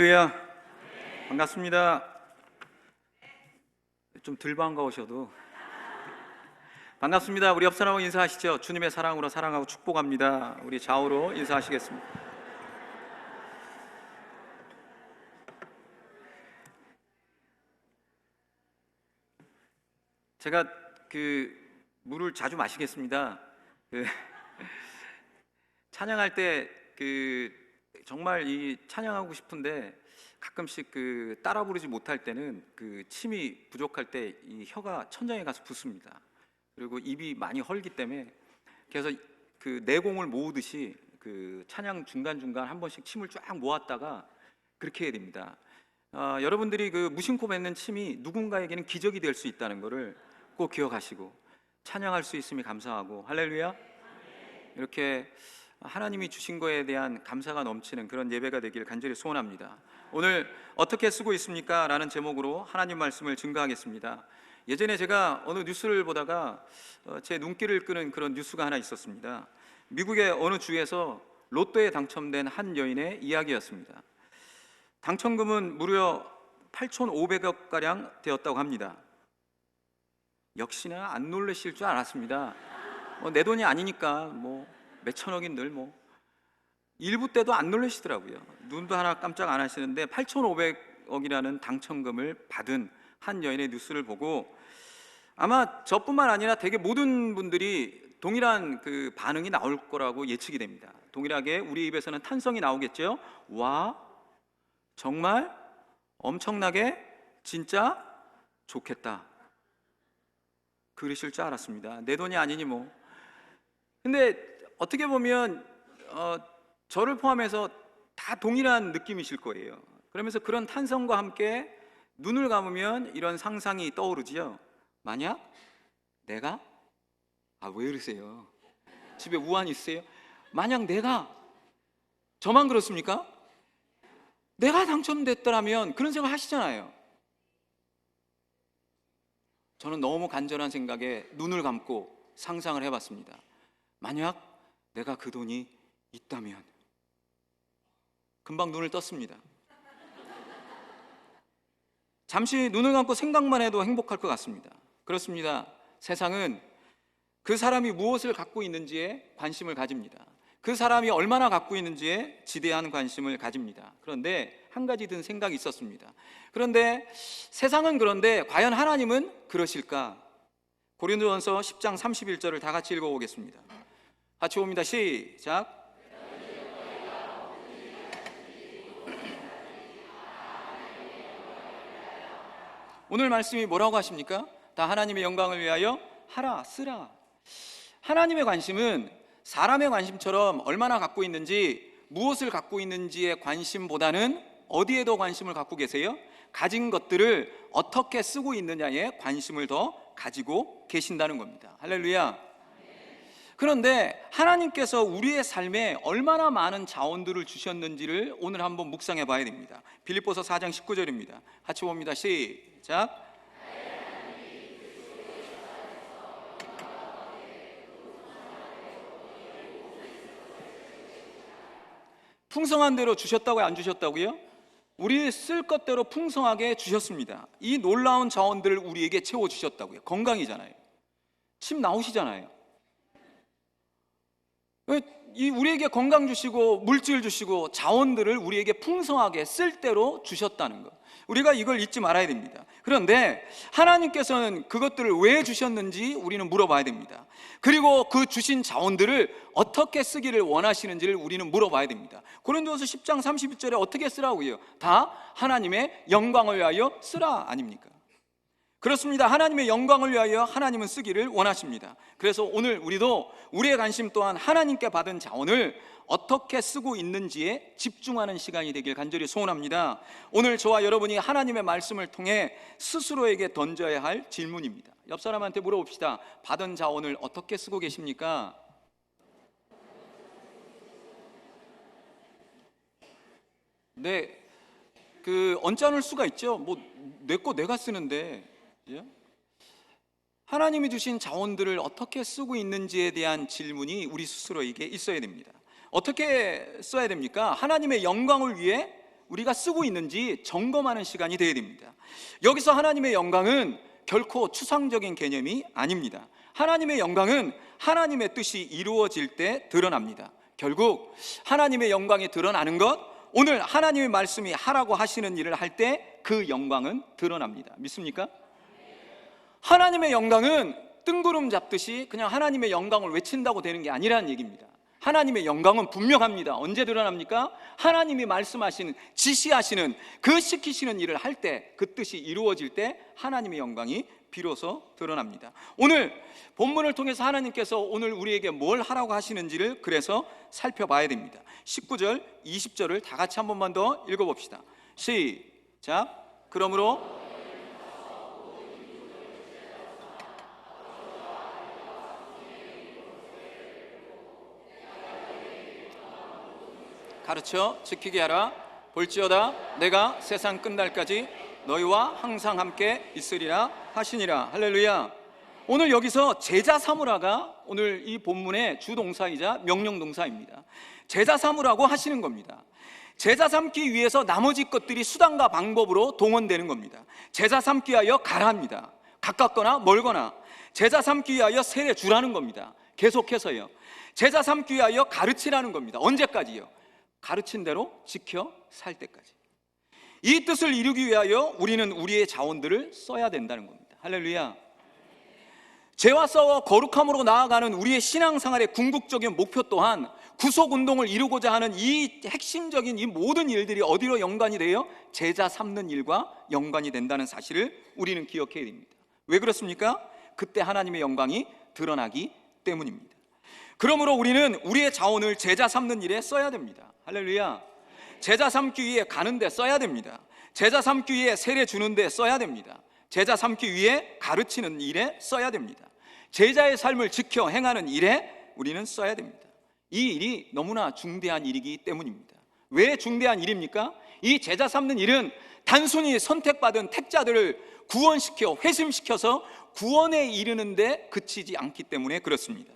할렐루야. 반갑습니다. 좀 덜 반가우셔도 반갑습니다. 우리 옆 사람하고 인사하시죠. 주님의 사랑으로 사랑하고 축복합니다. 우리 좌우로 인사하시겠습니다. 제가 물을 자주 마시겠습니다. 찬양할 때 정말 이 찬양하고 싶은데 가끔씩 따라 부르지 못할 때는 침이 부족할 때 이 혀가 천장에 가서 붓습니다. 그리고 입이 많이 헐기 때문에 그래서 내공을 모으듯이 찬양 중간중간 한 번씩 침을 쫙 모았다가 그렇게 해야 됩니다. 여러분들이 무심코 뱉는 침이 누군가에게는 기적이 될 수 있다는 것을 꼭 기억하시고 찬양할 수 있음이 감사하고, 할렐루야. 이렇게 하나님이 주신 거에 대한 감사가 넘치는 그런 예배가 되길 간절히 소원합니다. 오늘 어떻게 쓰고 있습니까? 라는 제목으로 하나님 말씀을 증거하겠습니다. 예전에 제가 어느 뉴스를 보다가 제 눈길을 끄는 그런 뉴스가 하나 있었습니다. 미국의 어느 주에서 로또에 당첨된 한 여인의 이야기였습니다. 당첨금은 무려 8,500억가량 되었다고 합니다. 역시나 안 놀라실 줄 알았습니다. 내 돈이 아니니까 몇천억인들 일부 때도 안 놀라시더라고요. 눈도 하나 깜짝 안 하시는데 8,500억이라는 당첨금을 받은 한 여인의 뉴스를 보고 아마 저뿐만 아니라 되게 모든 분들이 동일한 반응이 나올 거라고 예측이 됩니다. 동일하게 우리 입에서는 탄성이 나오겠죠. 와, 정말 엄청나게 진짜 좋겠다. 그러실 줄 알았습니다. 내 돈이 아니니 근데 어떻게 보면 저를 포함해서 다 동일한 느낌이실 거예요. 그러면서 그런 탄성과 함께 눈을 감으면 이런 상상이 떠오르지요. 만약 내가 왜 이러세요? 집에 우환 있으세요? 만약 저만 그렇습니까? 내가 당첨됐더라면 그런 생각 하시잖아요. 저는 너무 간절한 생각에 눈을 감고 상상을 해봤습니다. 만약 내가 그 돈이 있다면. 금방 눈을 떴습니다. 잠시 눈을 감고 생각만 해도 행복할 것 같습니다. 그렇습니다. 세상은 그 사람이 무엇을 갖고 있는지에 관심을 가집니다. 그 사람이 얼마나 갖고 있는지에 지대한 관심을 가집니다. 그런데 한 가지 든 생각이 있었습니다. 그런데 세상은 그런데 과연 하나님은 그러실까? 고린도전서 10장 31절을 다 같이 읽어보겠습니다. 같이 봅니다. 시작. 오늘 말씀이 뭐라고 하십니까? 다 하나님의 영광을 위하여 하라, 쓰라. 하나님의 관심은 사람의 관심처럼 얼마나 갖고 있는지, 무엇을 갖고 있는지의 관심보다는 어디에 더 관심을 갖고 계세요? 가진 것들을 어떻게 쓰고 있느냐에 관심을 더 가지고 계신다는 겁니다. 할렐루야. 그런데 하나님께서 우리의 삶에 얼마나 많은 자원들을 주셨는지를 오늘 한번 묵상해 봐야 됩니다. 빌립보서 4장 19절입니다. 같이 봅니다. 시작. 풍성한 대로 주셨다고요? 안 주셨다고요? 우리 쓸 것대로 풍성하게 주셨습니다. 이 놀라운 자원들을 우리에게 채워주셨다고요. 건강이잖아요. 침 나오시잖아요. 우리에게 건강 주시고 물질 주시고 자원들을 우리에게 풍성하게 쓸 대로 주셨다는 것, 우리가 이걸 잊지 말아야 됩니다. 그런데 하나님께서는 그것들을 왜 주셨는지 우리는 물어봐야 됩니다. 그리고 그 주신 자원들을 어떻게 쓰기를 원하시는지를 우리는 물어봐야 됩니다. 고린도서 10장 31절에 어떻게 쓰라고요? 다 하나님의 영광을 위하여 쓰라 아닙니까? 그렇습니다. 하나님의 영광을 위하여 하나님은 쓰기를 원하십니다. 그래서 오늘 우리도 우리의 관심 또한 하나님께 받은 자원을 어떻게 쓰고 있는지에 집중하는 시간이 되길 간절히 소원합니다. 오늘 저와 여러분이 하나님의 말씀을 통해 스스로에게 던져야 할 질문입니다. 옆 사람한테 물어봅시다. 받은 자원을 어떻게 쓰고 계십니까? 네, 언짢을 수가 있죠. 내 거 내가 쓰는데. 하나님이 주신 자원들을 어떻게 쓰고 있는지에 대한 질문이 우리 스스로에게 있어야 됩니다. 어떻게 써야 됩니까? 하나님의 영광을 위해 우리가 쓰고 있는지 점검하는 시간이 되어야 됩니다. 여기서 하나님의 영광은 결코 추상적인 개념이 아닙니다. 하나님의 영광은 하나님의 뜻이 이루어질 때 드러납니다. 결국 하나님의 영광이 드러나는 것, 오늘 하나님의 말씀이 하라고 하시는 일을 할 때 그 영광은 드러납니다. 믿습니까? 하나님의 영광은 뜬구름 잡듯이 그냥 하나님의 영광을 외친다고 되는 게 아니라는 얘기입니다. 하나님의 영광은 분명합니다. 언제 드러납니까? 하나님이 말씀하시는, 지시하시는, 그 시키시는 일을 할 때, 그 뜻이 이루어질 때 하나님의 영광이 비로소 드러납니다. 오늘 본문을 통해서 하나님께서 오늘 우리에게 뭘 하라고 하시는지를 그래서 살펴봐야 됩니다. 19절, 20절을 다 같이 한 번만 더 읽어봅시다. 시작. 그러므로 가르쳐 지키게 하라. 볼지어다 내가 세상 끝날까지 너희와 항상 함께 있으리라 하시니라. 할렐루야. 오늘 여기서 제자 삼으라가 오늘 이 본문의 주동사이자 명령동사입니다. 제자 삼으라고 하시는 겁니다. 제자 삼기 위해서 나머지 것들이 수단과 방법으로 동원되는 겁니다. 제자 삼기 위하여 가라 합니다. 가깝거나 멀거나. 제자 삼기 위하여 세례 주라는 겁니다. 계속해서요. 제자 삼기 위하여 가르치라는 겁니다. 언제까지요? 가르친 대로 지켜 살 때까지. 이 뜻을 이루기 위하여 우리는 우리의 자원들을 써야 된다는 겁니다. 할렐루야. 죄와 싸워 거룩함으로 나아가는 우리의 신앙생활의 궁극적인 목표 또한 구속운동을 이루고자 하는 이 핵심적인 이 모든 일들이 어디로 연관이 돼요? 제자 삼는 일과 연관이 된다는 사실을 우리는 기억해야 됩니다. 왜 그렇습니까? 그때 하나님의 영광이 드러나기 때문입니다. 그러므로 우리는 우리의 자원을 제자 삼는 일에 써야 됩니다. 할렐루야. 제자 삼기 위해 가는 데 써야 됩니다. 제자 삼기 위해 세례 주는 데 써야 됩니다. 제자 삼기 위해 가르치는 일에 써야 됩니다. 제자의 삶을 지켜 행하는 일에 우리는 써야 됩니다. 이 일이 너무나 중대한 일이기 때문입니다. 왜 중대한 일입니까? 이 제자 삼는 일은 단순히 선택받은 택자들을 구원시켜 회심시켜서 구원에 이르는 데 그치지 않기 때문에 그렇습니다.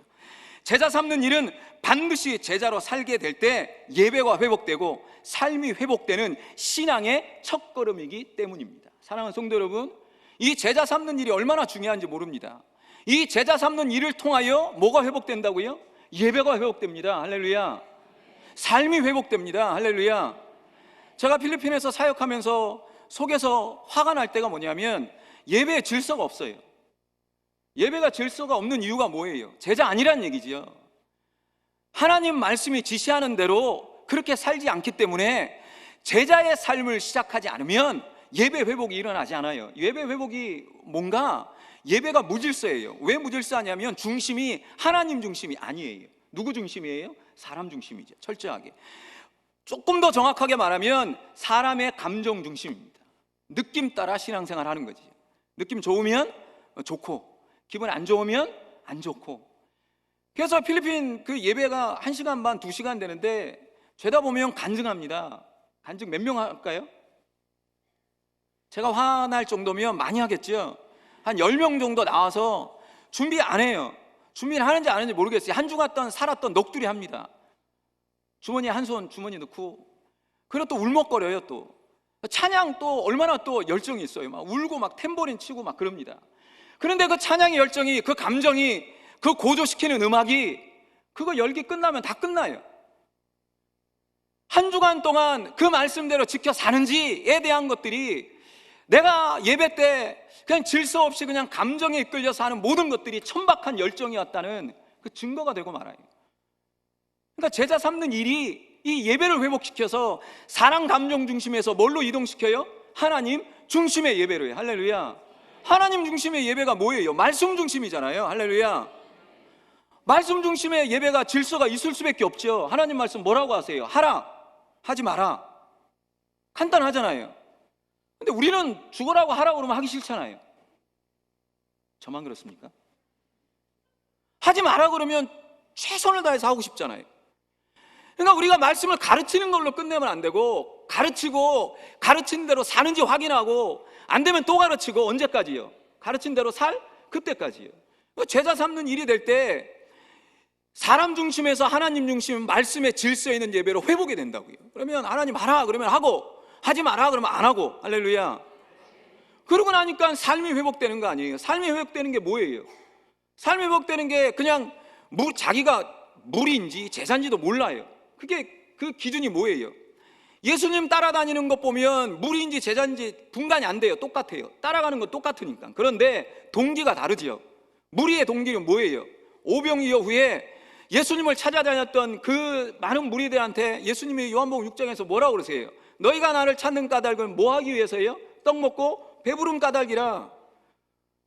제자 삼는 일은 반드시 제자로 살게 될 때 예배가 회복되고 삶이 회복되는 신앙의 첫걸음이기 때문입니다. 사랑하는 성도 여러분, 이 제자 삼는 일이 얼마나 중요한지 모릅니다. 이 제자 삼는 일을 통하여 뭐가 회복된다고요? 예배가 회복됩니다. 할렐루야. 삶이 회복됩니다. 할렐루야. 제가 필리핀에서 사역하면서 속에서 화가 날 때가 뭐냐면 예배에 질서가 없어요. 예배가 질서가 없는 이유가 뭐예요? 제자 아니란 얘기지요. 하나님 말씀이 지시하는 대로 그렇게 살지 않기 때문에 제자의 삶을 시작하지 않으면 예배 회복이 일어나지 않아요. 예배 회복이 뭔가 예배가 무질서예요. 왜 무질서하냐면 중심이 하나님 중심이 아니에요. 누구 중심이에요? 사람 중심이죠. 철저하게. 조금 더 정확하게 말하면 사람의 감정 중심입니다. 느낌 따라 신앙생활 하는 거지. 느낌 좋으면 좋고 기분 안 좋으면 안 좋고. 그래서 필리핀 그 예배가 1시간 반, 2시간 되는데 죄다 보면 간증합니다. 간증 몇 명 할까요? 제가 화날 정도면 많이 하겠죠. 한 10명 정도 나와서 준비 안 해요. 준비를 하는지 안 하는지 모르겠어요. 한 주 갔던 살았던 넋두리 합니다. 주머니에 한 손 주머니 넣고 그리고 또 울먹거려요. 또 찬양 또 얼마나 또 열정이 있어요. 막 울고 막 탬버린 치고 막 그럽니다. 그런데 그 찬양의 열정이, 그 감정이, 그 고조시키는 음악이 그거 열기 끝나면 다 끝나요. 한 주간 동안 그 말씀대로 지켜 사는지에 대한 것들이 내가 예배 때 그냥 질서 없이 그냥 감정에 이끌려서 하는 모든 것들이 천박한 열정이었다는 그 증거가 되고 말아요. 그러니까 제자 삼는 일이 이 예배를 회복시켜서 사랑 감정 중심에서 뭘로 이동시켜요? 하나님 중심의 예배로 해요. 할렐루야. 하나님 중심의 예배가 뭐예요? 말씀 중심이잖아요. 할렐루야. 말씀 중심의 예배가 질서가 있을 수밖에 없죠. 하나님 말씀 뭐라고 하세요? 하라, 하지 마라. 간단하잖아요. 근데 우리는 죽으라고 하라고 그러면 하기 싫잖아요. 저만 그렇습니까? 하지 마라 그러면 최선을 다해서 하고 싶잖아요. 그러니까 우리가 말씀을 가르치는 걸로 끝내면 안 되고, 가르치고 가르친 대로 사는지 확인하고 안 되면 또 가르치고. 언제까지요? 가르친 대로 살? 그때까지요. 제자 삼는 일이 될 때 사람 중심에서 하나님 중심, 말씀의 질서에 있는 예배로 회복이 된다고요. 그러면 하나님 하라 그러면 하고, 하지 마라 그러면 안 하고. 할렐루야. 그러고 나니까 삶이 회복되는 거 아니에요? 삶이 회복되는 게 뭐예요? 삶이 회복되는 게 그냥 자기가 물인지 제사인지도 몰라요. 그게 그 기준이 뭐예요? 예수님 따라다니는 것 보면 물인지 제자인지 분간이 안 돼요. 똑같아요. 따라가는 건 똑같으니까. 그런데 동기가 다르지요. 무리의 동기는 뭐예요? 오병 이후에 예수님을 찾아다녔던 그 많은 무리들한테 예수님이 요한복음 6장에서 뭐라고 그러세요? 너희가 나를 찾는 까닭은 뭐 하기 위해서예요? 떡 먹고 배부름 까닭이라.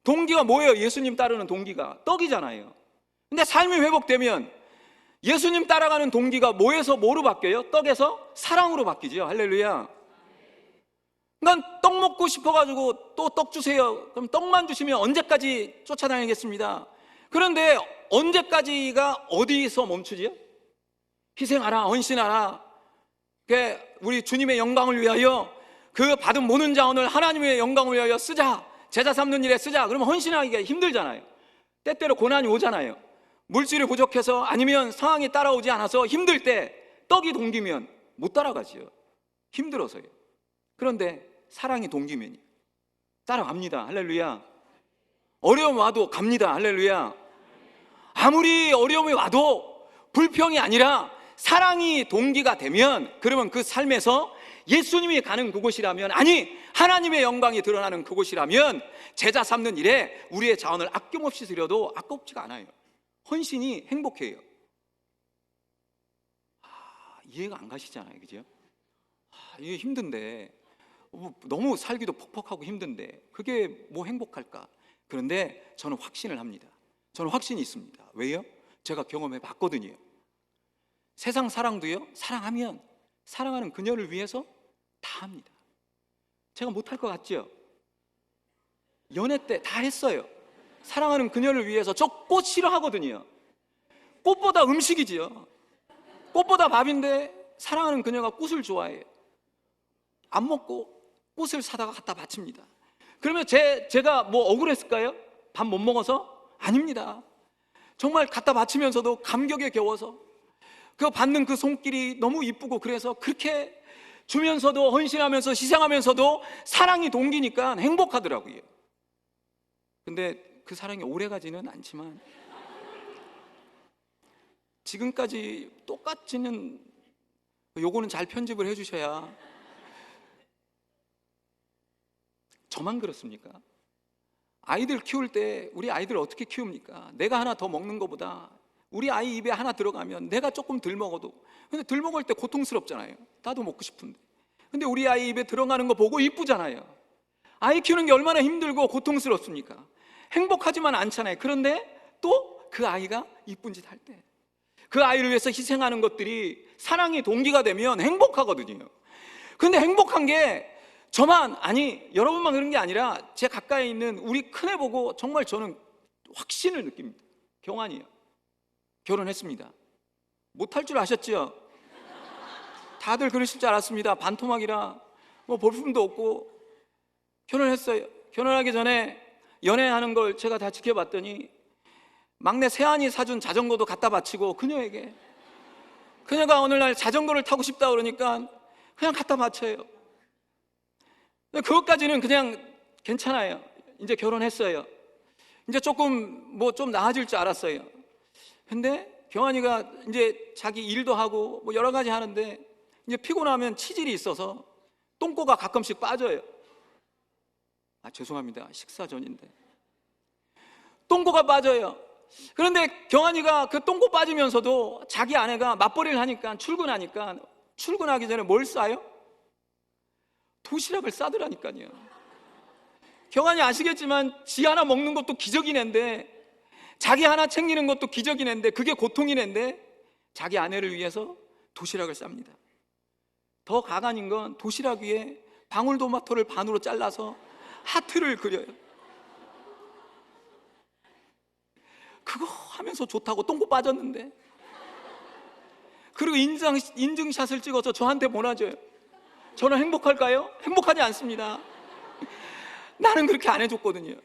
동기가 뭐예요? 예수님 따르는 동기가 떡이잖아요. 근데 삶이 회복되면 예수님 따라가는 동기가 뭐에서 뭐로 바뀌어요? 떡에서 사랑으로 바뀌죠. 할렐루야. 난 떡 먹고 싶어가지고 또 떡 주세요. 그럼 떡만 주시면 언제까지 쫓아다니겠습니다. 그런데 언제까지가 어디서 멈추지요? 희생하라, 헌신하라. 우리 주님의 영광을 위하여 그 받은 모든 자원을 하나님의 영광을 위하여 쓰자. 제자 삼는 일에 쓰자. 그러면 헌신하기가 힘들잖아요. 때때로 고난이 오잖아요. 물질이 부족해서 아니면 상황이 따라오지 않아서 힘들 때 떡이 동기면 못 따라가지요. 힘들어서요. 그런데 사랑이 동기면 따라갑니다. 할렐루야. 어려움 와도 갑니다. 할렐루야. 아무리 어려움이 와도 불평이 아니라 사랑이 동기가 되면, 그러면 그 삶에서 예수님이 가는 그곳이라면, 아니 하나님의 영광이 드러나는 그곳이라면 제자 삼는 일에 우리의 자원을 아낌없이 드려도 아깝지가 않아요. 헌신이 행복해요. 이해가 안 가시잖아요. 그죠? 이게 힘든데, 너무 살기도 퍽퍽하고 힘든데 그게 뭐 행복할까? 그런데 저는 확신을 합니다. 저는 확신이 있습니다. 왜요? 제가 경험해 봤거든요. 세상 사랑도요, 사랑하면 사랑하는 그녀를 위해서 다 합니다. 제가 못할 것 같죠? 연애 때 다 했어요. 사랑하는 그녀를 위해서. 저 꽃 싫어하거든요. 꽃보다 음식이지요. 꽃보다 밥인데 사랑하는 그녀가 꽃을 좋아해요. 안 먹고 꽃을 사다가 갖다 바칩니다. 그러면 제가 뭐 억울했을까요? 밥 못 먹어서? 아닙니다. 정말 갖다 바치면서도 감격에 겨워서, 그 받는 그 손길이 너무 이쁘고, 그래서 그렇게 주면서도 헌신하면서 희생하면서도 사랑이 동기니까 행복하더라고요. 근데 그 사랑이 오래가지는 않지만 지금까지 똑같지는, 요거는 잘 편집을 해주셔야. 저만 그렇습니까? 아이들 키울 때 우리 아이들 어떻게 키웁니까? 내가 하나 더 먹는 것보다 우리 아이 입에 하나 들어가면 내가 조금 덜 먹어도, 근데 덜 먹을 때 고통스럽잖아요. 나도 먹고 싶은데. 근데 우리 아이 입에 들어가는 거 보고 이쁘잖아요. 아이 키우는 게 얼마나 힘들고 고통스럽습니까? 행복하지만 않잖아요. 그런데 또 그 아이가 이쁜 짓 할 때, 그 아이를 위해서 희생하는 것들이 사랑의 동기가 되면 행복하거든요. 근데 행복한 게 저만, 아니 여러분만 그런 게 아니라 제 가까이 있는 우리 큰애 보고 정말 저는 확신을 느낍니다. 경환이요, 결혼했습니다. 못할 줄 아셨죠? 다들 그러실 줄 알았습니다. 반토막이라 뭐 볼품도 없고. 결혼했어요. 결혼하기 전에 연애하는 걸 제가 다 지켜봤더니 막내 세안이 사준 자전거도 갖다 바치고 그녀에게. 그녀가 어느 날 자전거를 타고 싶다 그러니까 그냥 갖다 바쳐요. 그것까지는 그냥 괜찮아요. 이제 결혼했어요. 이제 조금 뭐 좀 나아질 줄 알았어요. 근데 경환이가 이제 자기 일도 하고 뭐 여러 가지 하는데 이제 피곤하면 치질이 있어서 똥꼬가 가끔씩 빠져요. 죄송합니다. 식사 전인데. 똥꼬가 빠져요. 그런데 경환이가 그 똥꼬 빠지면서도 자기 아내가 맞벌이를 하니까, 출근하니까, 출근하기 전에 뭘 싸요? 도시락을 싸더라니까요. 경환이 아시겠지만 지 하나 먹는 것도 기적이는데, 자기 하나 챙기는 것도 기적이는데, 그게 고통이는데 자기 아내를 위해서 도시락을 쌉니다. 더 가관인 건 도시락 위에 방울토마토를 반으로 잘라서 하트를 그려요. 그거 하면서 좋다고 똥꼬 빠졌는데. 그리고 인증샷을 찍어서 저한테 보내줘요. 저는 행복할까요? 행복하지 않습니다. 나는 그렇게 안 해줬거든요.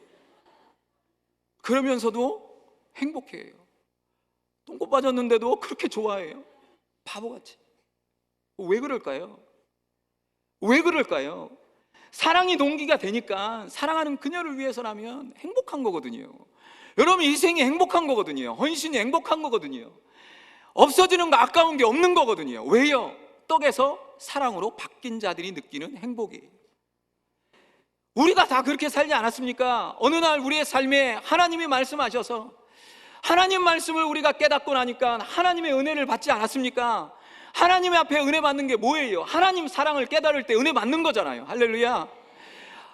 그러면서도 행복해요. 똥꼬 빠졌는데도 그렇게 좋아해요. 바보같이. 왜 그럴까요? 왜 그럴까요? 사랑이 동기가 되니까 사랑하는 그녀를 위해서라면 행복한 거거든요. 여러분, 희생이 행복한 거거든요. 헌신이 행복한 거거든요. 없어지는 거, 아까운 게 없는 거거든요. 왜요? 떡에서 사랑으로 바뀐 자들이 느끼는 행복이에요. 우리가 다 그렇게 살지 않았습니까? 어느 날 우리의 삶에 하나님이 말씀하셔서 하나님 말씀을 우리가 깨닫고 나니까 하나님의 은혜를 받지 않았습니까? 하나님 앞에 은혜 받는 게 뭐예요? 하나님 사랑을 깨달을 때 은혜 받는 거잖아요. 할렐루야.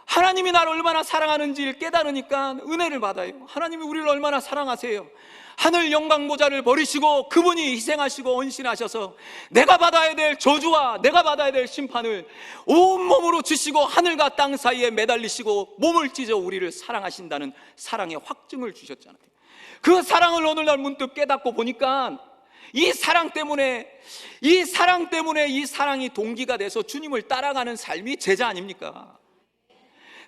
하나님이 나를 얼마나 사랑하는지를 깨달으니까 은혜를 받아요. 하나님이 우리를 얼마나 사랑하세요. 하늘 영광 보좌를 버리시고 그분이 희생하시고 헌신하셔서 내가 받아야 될 저주와 내가 받아야 될 심판을 온몸으로 주시고 하늘과 땅 사이에 매달리시고 몸을 찢어 우리를 사랑하신다는 사랑의 확증을 주셨잖아요. 그 사랑을 오늘날 문득 깨닫고 보니까 이 사랑 때문에 이 사랑이 동기가 돼서 주님을 따라가는 삶이 제자 아닙니까?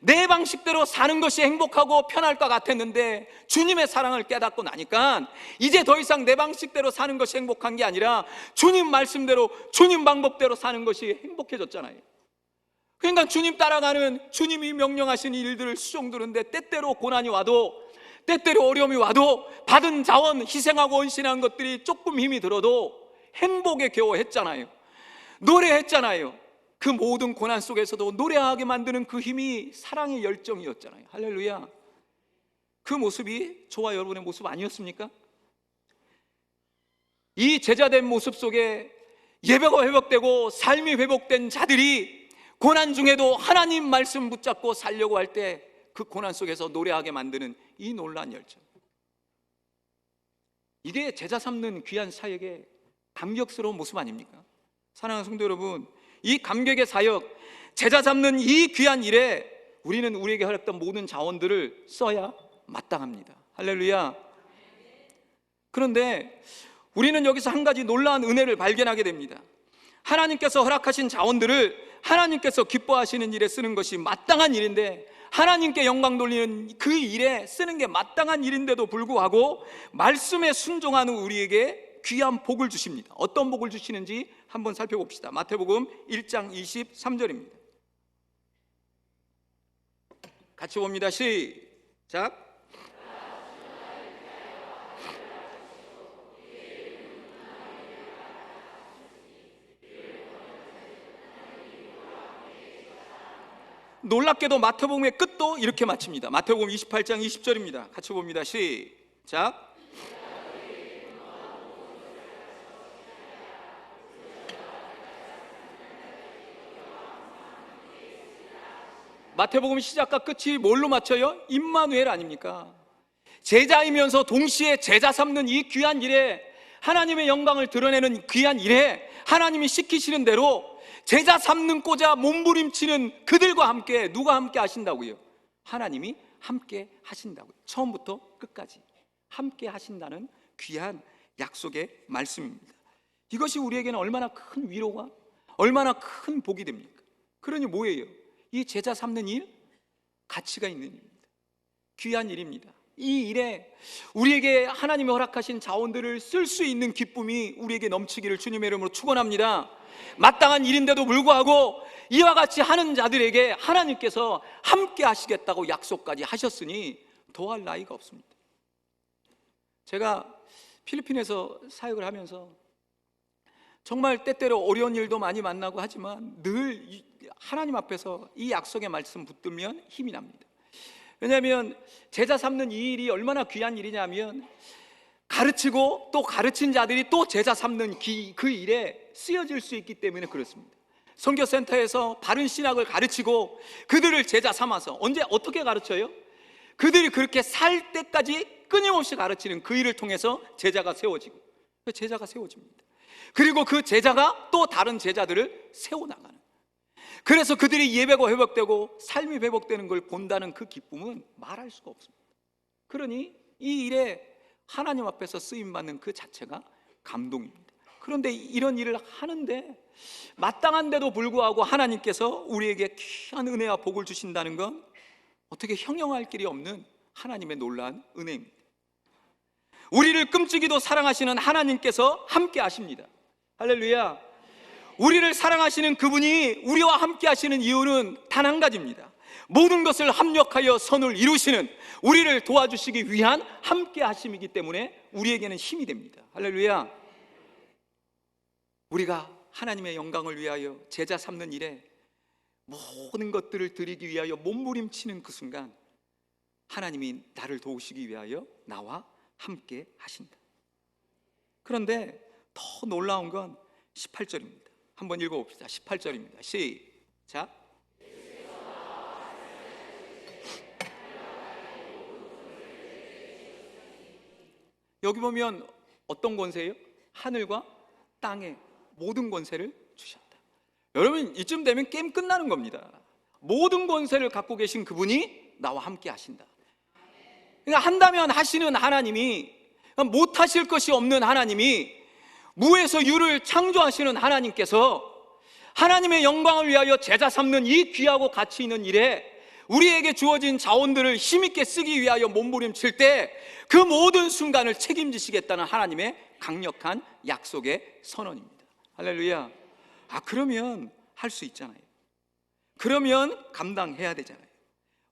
내 방식대로 사는 것이 행복하고 편할 것 같았는데 주님의 사랑을 깨닫고 나니까 이제 더 이상 내 방식대로 사는 것이 행복한 게 아니라 주님 말씀대로 주님 방법대로 사는 것이 행복해졌잖아요. 그러니까 주님 따라가는, 주님이 명령하신 일들을 수종드는데 때때로 고난이 와도, 때때로 어려움이 와도 받은 자원, 희생하고 헌신한 것들이 조금 힘이 들어도 행복에 겨워 했잖아요. 노래했잖아요. 그 모든 고난 속에서도 노래하게 만드는 그 힘이 사랑의 열정이었잖아요. 할렐루야. 그 모습이 저와 여러분의 모습 아니었습니까? 이 제자된 모습 속에 예배가 회복되고 삶이 회복된 자들이 고난 중에도 하나님 말씀 붙잡고 살려고 할 때 그 고난 속에서 노래하게 만드는 이 놀라운 열정, 이게 제자 삼는 귀한 사역의 감격스러운 모습 아닙니까? 사랑하는 성도 여러분, 이 감격의 사역, 제자 잡는 이 귀한 일에 우리는 우리에게 허락된 모든 자원들을 써야 마땅합니다. 할렐루야. 그런데 우리는 여기서 한 가지 놀라운 은혜를 발견하게 됩니다. 하나님께서 허락하신 자원들을 하나님께서 기뻐하시는 일에 쓰는 것이 마땅한 일인데, 하나님께 영광 돌리는 그 일에 쓰는 게 마땅한 일인데도 불구하고 말씀에 순종하는 우리에게 귀한 복을 주십니다. 어떤 복을 주시는지 한번 살펴봅시다. 마태복음 1장 23절입니다. 같이 봅니다. 시작. 놀랍게도 마태복음의 끝도 이렇게 마칩니다. 마태복음 28장 20절입니다. 같이 봅니다. 시작. 마태복음 시작과 끝이 뭘로 맞춰요? 임마누엘 아닙니까? 제자이면서 동시에 제자 삼는 이 귀한 일에, 하나님의 영광을 드러내는 귀한 일에 하나님이 시키시는 대로 제자 삼는 꽂아 몸부림치는 그들과 함께 누가 함께 하신다고요? 하나님이 함께 하신다고요. 처음부터 끝까지 함께 하신다는 귀한 약속의 말씀입니다. 이것이 우리에게는 얼마나 큰 위로가, 얼마나 큰 복이 됩니까? 그러니 뭐예요? 이 제자 삼는 일, 가치가 있는 일입니다. 귀한 일입니다. 이 일에 우리에게 하나님이 허락하신 자원들을 쓸 수 있는 기쁨이 우리에게 넘치기를 주님의 이름으로 축원합니다. 마땅한 일인데도 불구하고 이와 같이 하는 자들에게 하나님께서 함께 하시겠다고 약속까지 하셨으니 더할 나위가 없습니다. 제가 필리핀에서 사역을 하면서 정말 때때로 어려운 일도 많이 만나고 하지만 늘 하나님 앞에서 이 약속의 말씀 붙들면 힘이 납니다. 왜냐하면 제자 삼는 이 일이 얼마나 귀한 일이냐면, 가르치고 또 가르친 자들이 또 제자 삼는 그 일에 쓰여질 수 있기 때문에 그렇습니다. 선교센터에서 바른 신학을 가르치고 그들을 제자 삼아서, 언제 어떻게 가르쳐요? 그들이 그렇게 살 때까지 끊임없이 가르치는 그 일을 통해서 제자가 세워지고, 제자가 세워집니다. 그리고 그 제자가 또 다른 제자들을 세워나가는, 그래서 그들이 예배가 회복되고 삶이 회복되는 걸 본다는 그 기쁨은 말할 수가 없습니다. 그러니 이 일에 하나님 앞에서 쓰임받는 그 자체가 감동입니다. 그런데 이런 일을 하는데 마땅한데도 불구하고 하나님께서 우리에게 귀한 은혜와 복을 주신다는 건 어떻게 형용할 길이 없는 하나님의 놀라운 은혜입니다. 우리를 끔찍이도 사랑하시는 하나님께서 함께 하십니다. 할렐루야. 우리를 사랑하시는 그분이 우리와 함께 하시는 이유는 단 한 가지입니다. 모든 것을 합력하여 선을 이루시는, 우리를 도와주시기 위한 함께 하심이기 때문에 우리에게는 힘이 됩니다. 할렐루야. 우리가 하나님의 영광을 위하여 제자 삼는 일에 모든 것들을 드리기 위하여 몸부림치는 그 순간, 하나님이 나를 도우시기 위하여 나와 함께 하신다. 그런데 더 놀라운 건 18절입니다. 한번 읽어봅시다. 18절입니다. 시작. 여기 보면 어떤 권세예요? 하늘과 땅의 모든 권세를 주셨다. 여러분, 이쯤 되면 게임 끝나는 겁니다. 모든 권세를 갖고 계신 그분이 나와 함께 하신다. 그러니까 한다면 하시는 하나님이, 못하실 것이 없는 하나님이, 무에서 유를 창조하시는 하나님께서 하나님의 영광을 위하여 제자 삼는 이 귀하고 가치 있는 일에 우리에게 주어진 자원들을 힘있게 쓰기 위하여 몸부림칠 때 그 모든 순간을 책임지시겠다는 하나님의 강력한 약속의 선언입니다. 할렐루야. 그러면 할 수 있잖아요. 그러면 감당해야 되잖아요.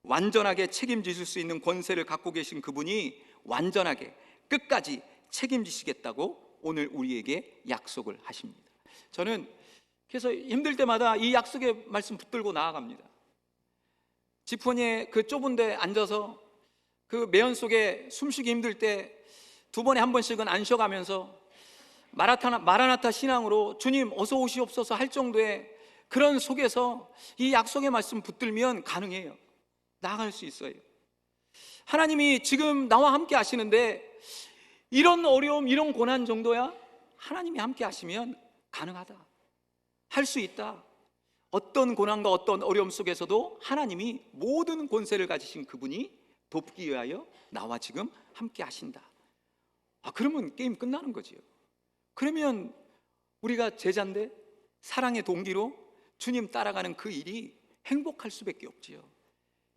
완전하게 책임지실 수 있는 권세를 갖고 계신 그분이 완전하게 끝까지 책임지시겠다고 오늘 우리에게 약속을 하십니다. 저는 그래서 힘들 때마다 이 약속의 말씀 붙들고 나아갑니다. 지퍼니에 그 좁은 데 앉아서 그 매연 속에 숨쉬기 힘들 때 2번에 한 번씩은 안 쉬어가면서 마라나타 신앙으로 주님 어서 오시옵소서 할 정도의 그런 속에서 이 약속의 말씀 붙들면 가능해요. 나아갈 수 있어요. 하나님이 지금 나와 함께 하시는데 이런 어려움, 이런 고난 정도야 하나님이 함께 하시면 가능하다, 할 수 있다. 어떤 고난과 어떤 어려움 속에서도 하나님이 모든 권세를 가지신 그분이 돕기 위하여 나와 지금 함께 하신다. 그러면 게임 끝나는 거지요. 그러면 우리가 제자인데 사랑의 동기로 주님 따라가는 그 일이 행복할 수밖에 없지요.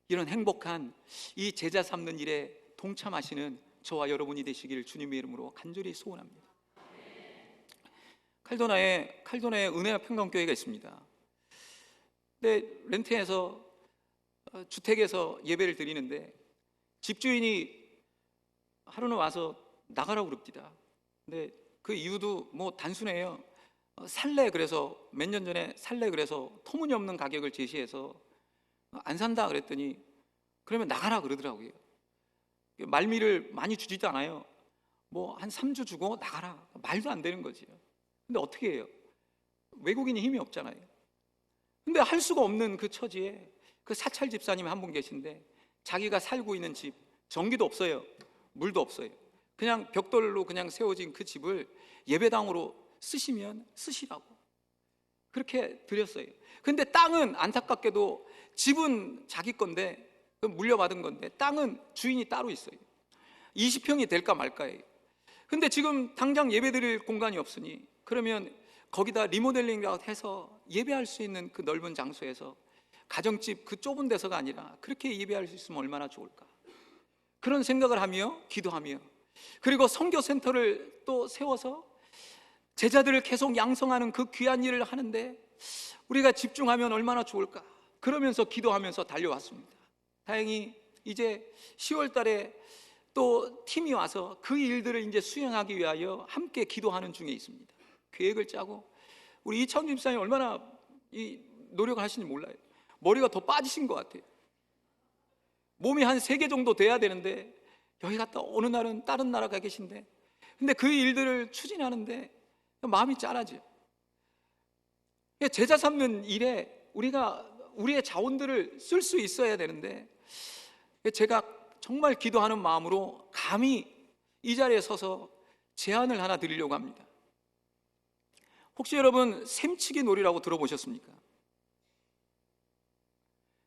이런 행복한 이 제자 삼는 일에 동참하시는 저와 여러분이 되시기를 주님의 이름으로 간절히 소원합니다. 칼도나에 은혜와 평강교회가 있습니다. 근데 렌트해서 주택에서 예배를 드리는데 집주인이 하루는 와서 나가라고 그럽니다. 근데 그 이유도 뭐 단순해요. 살래, 그래서 몇 년 전에 살래 그래서 터무니없는 가격을 제시해서 안 산다 그랬더니 그러면 나가라 그러더라고요. 말미를 많이 주지도 않아요. 뭐 한 3주 주고 나가라, 말도 안 되는 거지요. 근데 어떻게 해요? 외국인이 힘이 없잖아요. 근데 할 수가 없는 그 처지에 그 사찰 집사님 한 분 계신데 자기가 살고 있는 집, 전기도 없어요, 물도 없어요. 그냥 벽돌로 그냥 세워진 그 집을 예배당으로 쓰시면 쓰시라고 그렇게 드렸어요. 근데 땅은 안타깝게도 집은 자기 건데 물려받은 건데 땅은 주인이 따로 있어요. 20평이 될까 말까예요. 근데 지금 당장 예배드릴 공간이 없으니 그러면 거기다 리모델링이라고 해서 예배할 수 있는 그 넓은 장소에서 가정집 그 좁은 데서가 아니라 그렇게 예배할 수 있으면 얼마나 좋을까, 그런 생각을 하며 기도하며, 그리고 선교센터를 또 세워서 제자들을 계속 양성하는 그 귀한 일을 하는데 우리가 집중하면 얼마나 좋을까, 그러면서 기도하면서 달려왔습니다. 다행히 이제 10월 달에 또 팀이 와서 그 일들을 이제 수행하기 위하여 함께 기도하는 중에 있습니다. 계획을 짜고 우리 이창준 집사님 얼마나 이 노력을 하시는지 몰라요. 머리가 더 빠지신 것 같아요. 몸이 한 3개 정도 돼야 되는데 여기 갔다 어느 날은 다른 나라 가 계신데, 근데 그 일들을 추진하는데 마음이 짠하죠. 제자 삼는 일에 우리가 우리의 자원들을 쓸 수 있어야 되는데, 제가 정말 기도하는 마음으로 감히 이 자리에 서서 제안을 하나 드리려고 합니다. 혹시 여러분 샘치기 놀이라고 들어보셨습니까?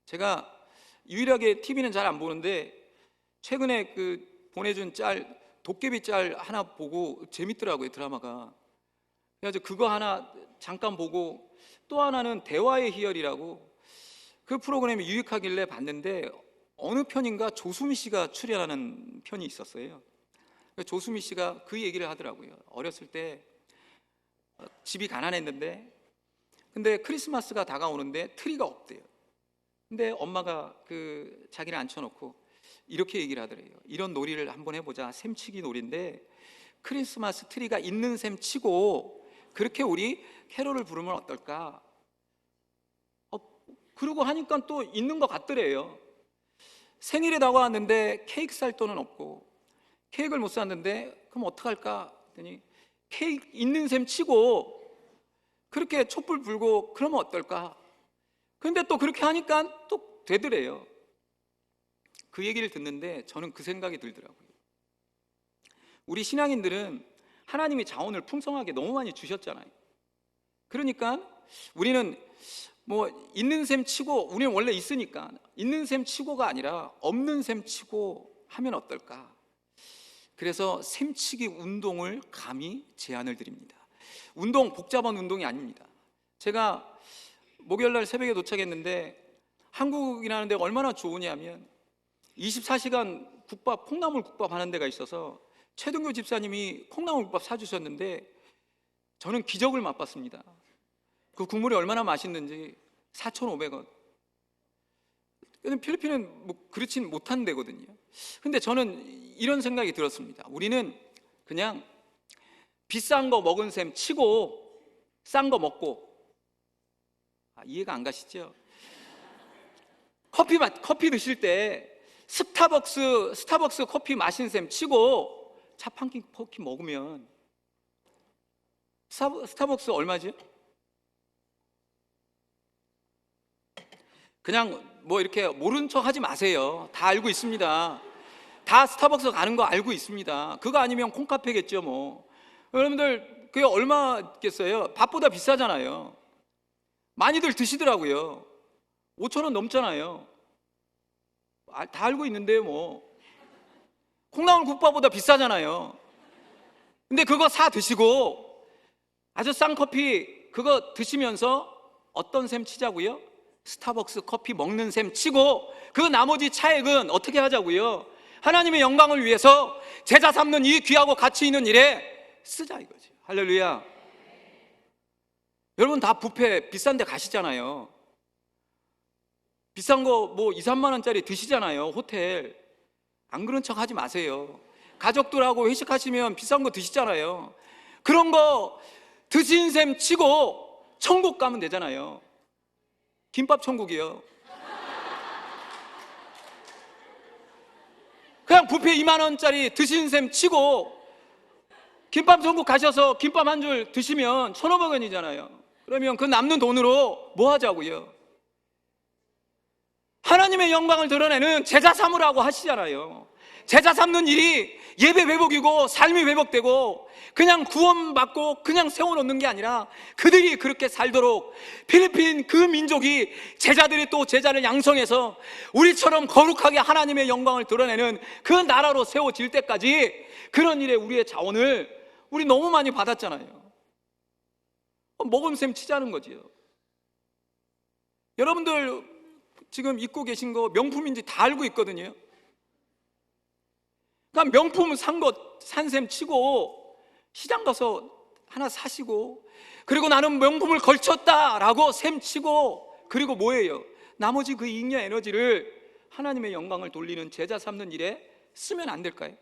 제가 유일하게 TV는 잘 안 보는데 최근에 그 보내준 짤, 도깨비 짤 하나 보고 재밌더라고요, 드라마가. 그래서 그거 하나 잠깐 보고, 또 하나는 대화의 희열이라고 그 프로그램이 유익하길래 봤는데 어느 편인가 조수미 씨가 출연하는 편이 있었어요. 조수미 씨가 그 얘기를 하더라고요. 어렸을 때 집이 가난했는데 근데 크리스마스가 다가오는데 트리가 없대요. 근데 엄마가 자기를 앉혀놓고 이렇게 얘기를 하더래요. 이런 놀이를 한번 해보자. 셈치기 놀이인데 크리스마스 트리가 있는 셈 치고 그렇게 우리 캐롤을 부르면 어떨까? 그러고 하니까 또 있는 것 같더래요. 생일에 다가왔는데 케이크 살 돈은 없고 케이크를 못 샀는데 그럼 어떡할까 했더니 케이크 있는 셈 치고 그렇게 촛불 불고 그러면 어떨까? 근데 또 그렇게 하니까 또 되더래요. 그 얘기를 듣는데 저는 그 생각이 들더라고요. 우리 신앙인들은 하나님이 자원을 풍성하게 너무 많이 주셨잖아요. 그러니까 우리는 뭐 있는 셈 치고, 우리는 원래 있으니까 있는 셈 치고가 아니라 없는 셈 치고 하면 어떨까? 그래서 셈치기 운동을 감히 제안을 드립니다. 운동, 복잡한 운동이 아닙니다. 제가 목요일 날 새벽에 도착했는데 한국이라는 데가 얼마나 좋으냐면 24시간 국밥, 콩나물 국밥 하는 데가 있어서 최동교 집사님이 콩나물 국밥 사주셨는데 저는 기적을 맛봤습니다. 그 국물이 얼마나 맛있는지. 4,500원. 필리핀은 뭐 그렇진 못한 데거든요. 근데 저는 이런 생각이 들었습니다. 우리는 그냥 비싼 거 먹은 셈 치고 싼 거 먹고. 이해가 안 가시죠? 커피 드실 때 스타벅스 커피 마신 셈 치고 자판기 커피 먹으면 스타벅스 얼마죠? 그냥 뭐 이렇게 모른 척 하지 마세요. 다 알고 있습니다. 다 스타벅스 가는 거 알고 있습니다. 그거 아니면 콩카페겠죠 뭐. 여러분들 그게 얼마겠어요? 밥보다 비싸잖아요. 많이들 드시더라고요. 5,000원 넘잖아요. 다 알고 있는데요 뭐. 콩나물 국밥보다 비싸잖아요. 근데 그거 사 드시고 아주 싼 커피 그거 드시면서 어떤 셈 치자고요? 스타벅스 커피 먹는 셈 치고 그 나머지 차액은 어떻게 하자고요? 하나님의 영광을 위해서 제자 삼는 이 귀하고 가치 있는 일에 쓰자 이거죠. 할렐루야. 여러분 다 뷔페 비싼 데 가시잖아요. 비싼 거 뭐 2, 3만 원짜리 드시잖아요. 호텔. 안 그런 척 하지 마세요. 가족들하고 회식하시면 비싼 거 드시잖아요. 그런 거 드신 셈 치고 천국 가면 되잖아요. 김밥 천국이요. 그냥 뷔페 2만 원짜리 드신 셈 치고 김밥 천국 가셔서 김밥 한 줄 드시면 1,500원이잖아요. 그러면 그 남는 돈으로 뭐 하자고요? 하나님의 영광을 드러내는 제자 삼으라고 하시잖아요. 제자 삼는 일이 예배 회복이고 삶이 회복되고 그냥 구원받고 그냥 세워놓는 게 아니라 그들이 그렇게 살도록 필리핀 그 민족이 제자들이 또 제자를 양성해서 우리처럼 거룩하게 하나님의 영광을 드러내는 그 나라로 세워질 때까지 그런 일에 우리의 자원을 우리 너무 많이 받았잖아요. 먹음셈 치자는 거지요. 여러분들 지금 입고 계신 거 명품인지 다 알고 있거든요. 그러니까 명품 산 셈 치고 시장 가서 하나 사시고 그리고 나는 명품을 걸쳤다라고 셈 치고 그리고 뭐예요? 나머지 그 잉여 에너지를 하나님의 영광을 돌리는 제자 삼는 일에 쓰면 안 될까요?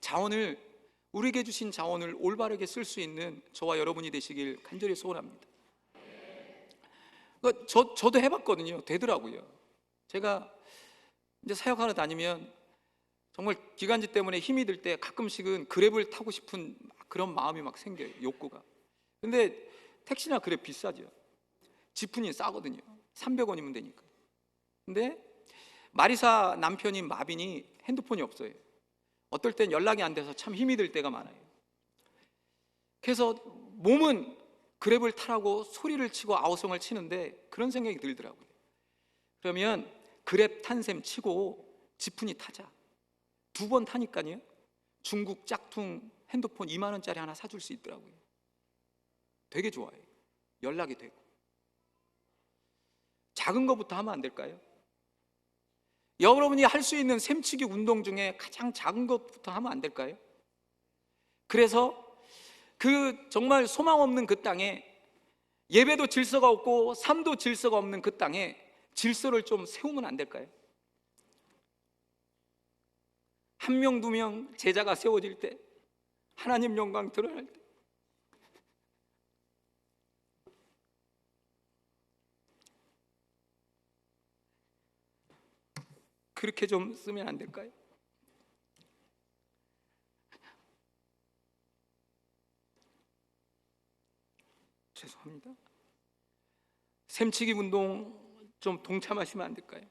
자원을 우리에게 주신 자원을 올바르게 쓸 수 있는 저와 여러분이 되시길 간절히 소원합니다. 저도 해봤거든요. 되더라고요. 제가 이제 사역하러 다니면 정말 기간지 때문에 힘이 들 때 가끔씩은 그랩을 타고 싶은 그런 마음이 막 생겨요. 욕구가. 근데 택시나 그랩 비싸죠. 지푼이 싸거든요. 300원이면 되니까. 근데 마리사 남편인 마빈이 핸드폰이 없어요. 어떨 땐 연락이 안 돼서 참 힘이 들 때가 많아요. 그래서 몸은 그랩을 타라고 소리를 치고 아우성을 치는데 그런 생각이 들더라고요. 그러면 그랩 탄 셈 치고 지푼이 타자. 2번 타니까요. 중국 짝퉁 핸드폰 2만 원짜리 하나 사줄 수 있더라고요. 되게 좋아요. 연락이 되고. 작은 거부터 하면 안 될까요? 여러분이 할 수 있는 셈치기 운동 중에 가장 작은 것부터 하면 안 될까요? 그래서 그 정말 소망 없는 그 땅에, 예배도 질서가 없고 삶도 질서가 없는 그 땅에 질서를 좀 세우면 안 될까요? 한 명, 두 명 제자가 세워질 때, 하나님 영광 드러날 때, 그렇게 좀 쓰면 안 될까요? 죄송합니다. 셈치기 운동 좀 동참하시면 안 될까요?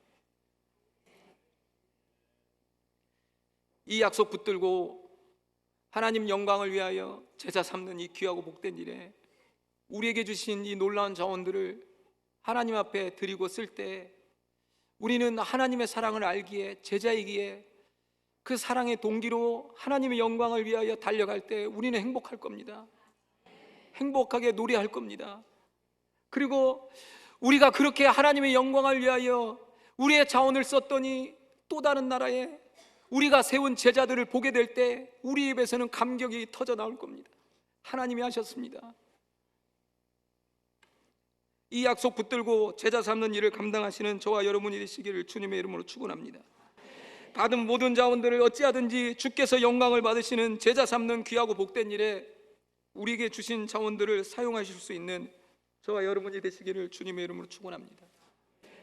이 약속 붙들고 하나님 영광을 위하여 제자 삼는 이 귀하고 복된 일에 우리에게 주신 이 놀라운 자원들을 하나님 앞에 드리고 쓸 때, 우리는 하나님의 사랑을 알기에, 제자이기에 그 사랑의 동기로 하나님의 영광을 위하여 달려갈 때 우리는 행복할 겁니다. 행복하게 노래할 겁니다. 그리고 우리가 그렇게 하나님의 영광을 위하여 우리의 자원을 썼더니 또 다른 나라에 우리가 세운 제자들을 보게 될 때 우리 입에서는 감격이 터져 나올 겁니다. 하나님이 하셨습니다. 이 약속 붙들고 제자 삼는 일을 감당하시는 저와 여러분이 되시기를 주님의 이름으로 축원합니다. 받은 모든 자원들을 어찌하든지 주께서 영광을 받으시는 제자 삼는 귀하고 복된 일에 우리에게 주신 자원들을 사용하실 수 있는 저와 여러분이 되시기를 주님의 이름으로 축원합니다.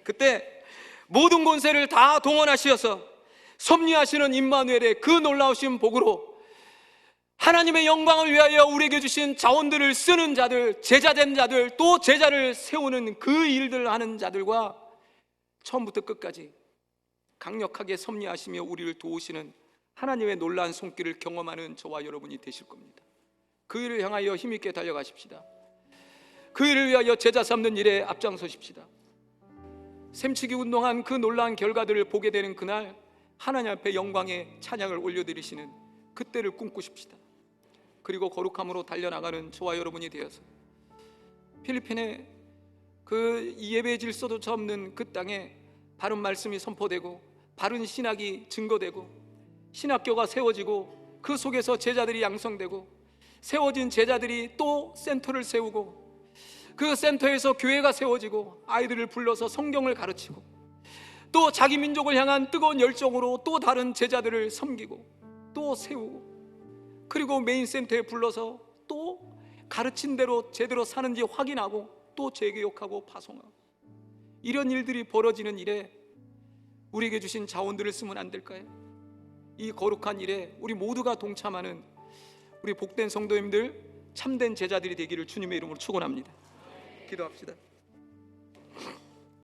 그때 모든 권세를 다 동원하시어서 섭리하시는 임마누엘의 그 놀라우신 복으로 하나님의 영광을 위하여 우리에게 주신 자원들을 쓰는 자들, 제자된 자들, 또 제자를 세우는 그 일들을 하는 자들과 처음부터 끝까지 강력하게 섭리하시며 우리를 도우시는 하나님의 놀라운 손길을 경험하는 저와 여러분이 되실 겁니다. 그 일을 향하여 힘있게 달려가십시다. 그 일을 위하여 제자 삼는 일에 앞장서십시다. 셈치기 운동한 그 놀라운 결과들을 보게 되는 그날 하나님 앞에 영광의 찬양을 올려드리시는 그때를 꿈꾸십시다. 그리고 거룩함으로 달려나가는 저와 여러분이 되어서 필리핀의 그 예배 질서조차 없는 그 땅에 바른 말씀이 선포되고 바른 신학이 증거되고 신학교가 세워지고 그 속에서 제자들이 양성되고 세워진 제자들이 또 센터를 세우고 그 센터에서 교회가 세워지고 아이들을 불러서 성경을 가르치고 또 자기 민족을 향한 뜨거운 열정으로 또 다른 제자들을 섬기고 또 세우고, 그리고 메인 센터에 불러서 또 가르친 대로 제대로 사는지 확인하고 또 재교육하고 파송하고, 이런 일들이 벌어지는 일에 우리에게 주신 자원들을 쓰면 안 될까요? 이 거룩한 일에 우리 모두가 동참하는 우리 복된 성도님들, 참된 제자들이 되기를 주님의 이름으로 축원합니다. 기도합시다.